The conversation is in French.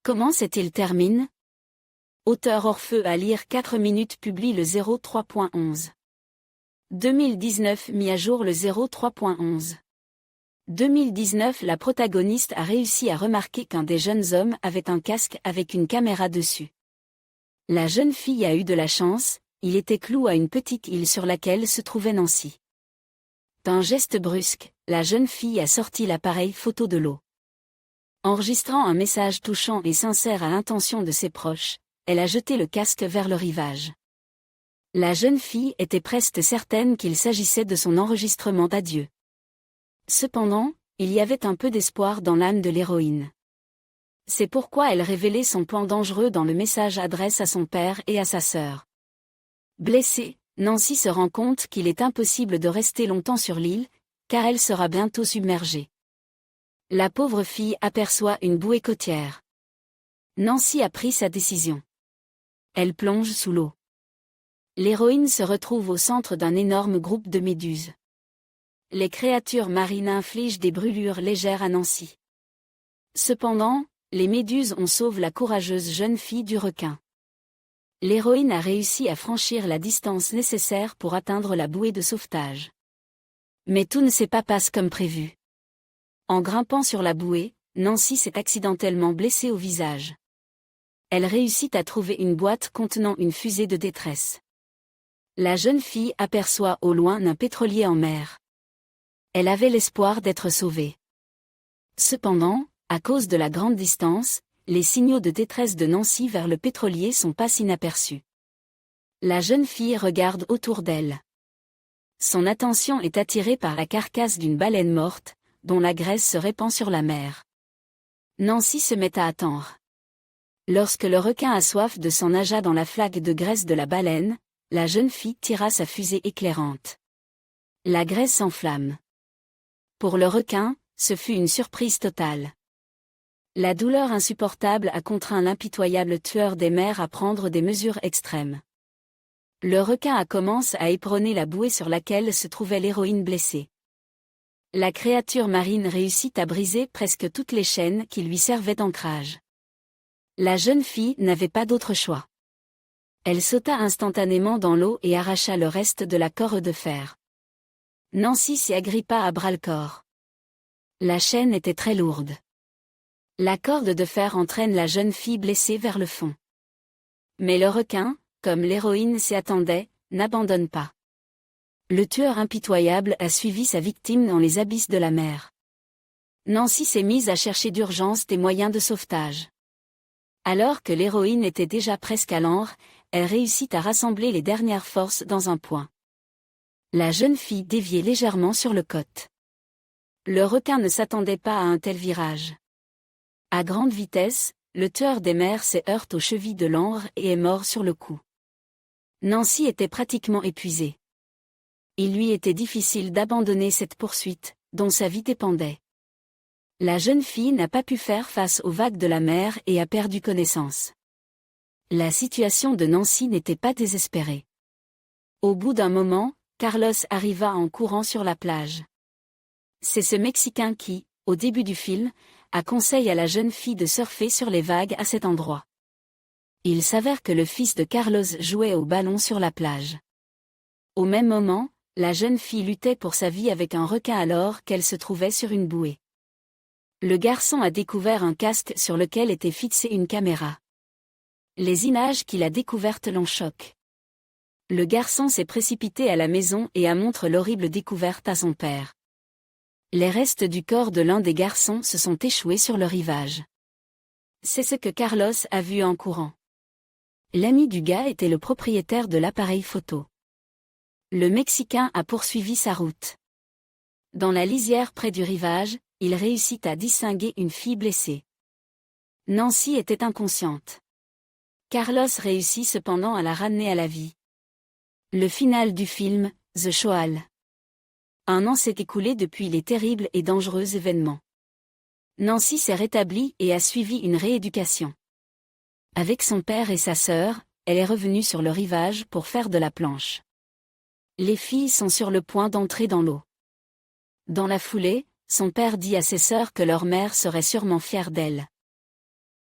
Comment s'est-il termine? Auteur Orpheu à lire 4 minutes publie le 03.11. 2019 mis à jour le 03.11. 2019 La protagoniste a réussi à remarquer qu'un des jeunes hommes avait un casque avec une caméra dessus. La jeune fille a eu de la chance, il était cloué à une petite île sur laquelle se trouvait Nancy. D'un geste brusque, la jeune fille a sorti l'appareil photo de l'eau. Enregistrant un message touchant et sincère à l'intention de ses proches, elle a jeté le casque vers le rivage. La jeune fille était presque certaine qu'il s'agissait de son enregistrement d'adieu. Cependant, il y avait un peu d'espoir dans l'âme de l'héroïne. C'est pourquoi elle révélait son plan dangereux dans le message adresse à son père et à sa sœur. Blessée, Nancy se rend compte qu'il est impossible de rester longtemps sur l'île, car elle sera bientôt submergée. La pauvre fille aperçoit une bouée côtière. Nancy a pris sa décision. Elle plonge sous l'eau. L'héroïne se retrouve au centre d'un énorme groupe de méduses. Les créatures marines infligent des brûlures légères à Nancy. Cependant, les méduses sauvent la courageuse jeune fille du requin. L'héroïne a réussi à franchir la distance nécessaire pour atteindre la bouée de sauvetage. Mais tout ne s'est pas passé comme prévu. En grimpant sur la bouée, Nancy s'est accidentellement blessée au visage. Elle réussit à trouver une boîte contenant une fusée de détresse. La jeune fille aperçoit au loin un pétrolier en mer. Elle avait l'espoir d'être sauvée. Cependant, à cause de la grande distance, les signaux de détresse de Nancy vers le pétrolier sont pas inaperçus. La jeune fille regarde autour d'elle. Son attention est attirée par la carcasse d'une baleine morte, dont la graisse se répand sur la mer. Nancy se met à attendre. Lorsque le requin a soif de sang nagea dans la flaque de graisse de la baleine, la jeune fille tira sa fusée éclairante. La graisse s'enflamme. Pour le requin, ce fut une surprise totale. La douleur insupportable a contraint l'impitoyable tueur des mers à prendre des mesures extrêmes. Le requin commence à éperonner la bouée sur laquelle se trouvait l'héroïne blessée. La créature marine réussit à briser presque toutes les chaînes qui lui servaient d'ancrage. La jeune fille n'avait pas d'autre choix. Elle sauta instantanément dans l'eau et arracha le reste de la corde de fer. Nancy s'y agrippa à bras-le-corps. La chaîne était très lourde. La corde de fer entraîne la jeune fille blessée vers le fond. Mais le requin, comme l'héroïne s'y attendait, n'abandonne pas. Le tueur impitoyable a suivi sa victime dans les abysses de la mer. Nancy s'est mise à chercher d'urgence des moyens de sauvetage. Alors que l'héroïne était déjà presque à l'antre, elle réussit à rassembler les dernières forces dans un point. La jeune fille déviait légèrement sur le côte. Le requin ne s'attendait pas à un tel virage. À grande vitesse, le tueur des mers s'est heurté aux chevilles de l'antre et est mort sur le coup. Nancy était pratiquement épuisée. Il lui était difficile d'abandonner cette poursuite, dont sa vie dépendait. La jeune fille n'a pas pu faire face aux vagues de la mer et a perdu connaissance. La situation de Nancy n'était pas désespérée. Au bout d'un moment, Carlos arriva en courant sur la plage. C'est ce Mexicain qui, au début du film, a conseillé à la jeune fille de surfer sur les vagues à cet endroit. Il s'avère que le fils de Carlos jouait au ballon sur la plage. Au même moment, la jeune fille luttait pour sa vie avec un requin alors qu'elle se trouvait sur une bouée. Le garçon a découvert un casque sur lequel était fixée une caméra. Les images qu'il a découvertes l'en choquent. Le garçon s'est précipité à la maison et a montré l'horrible découverte à son père. Les restes du corps de l'un des garçons se sont échoués sur le rivage. C'est ce que Carlos a vu en courant. L'ami du gars était le propriétaire de l'appareil photo. Le Mexicain a poursuivi sa route. Dans la lisière près du rivage, il réussit à distinguer une fille blessée. Nancy était inconsciente. Carlos réussit cependant à la ramener à la vie. Le final du film, The Shoal. Un an s'est écoulé depuis les terribles et dangereux événements. Nancy s'est rétablie et a suivi une rééducation. Avec son père et sa sœur, elle est revenue sur le rivage pour faire de la planche. Les filles sont sur le point d'entrer dans l'eau. Dans la foulée, son père dit à ses sœurs que leur mère serait sûrement fière d'elle.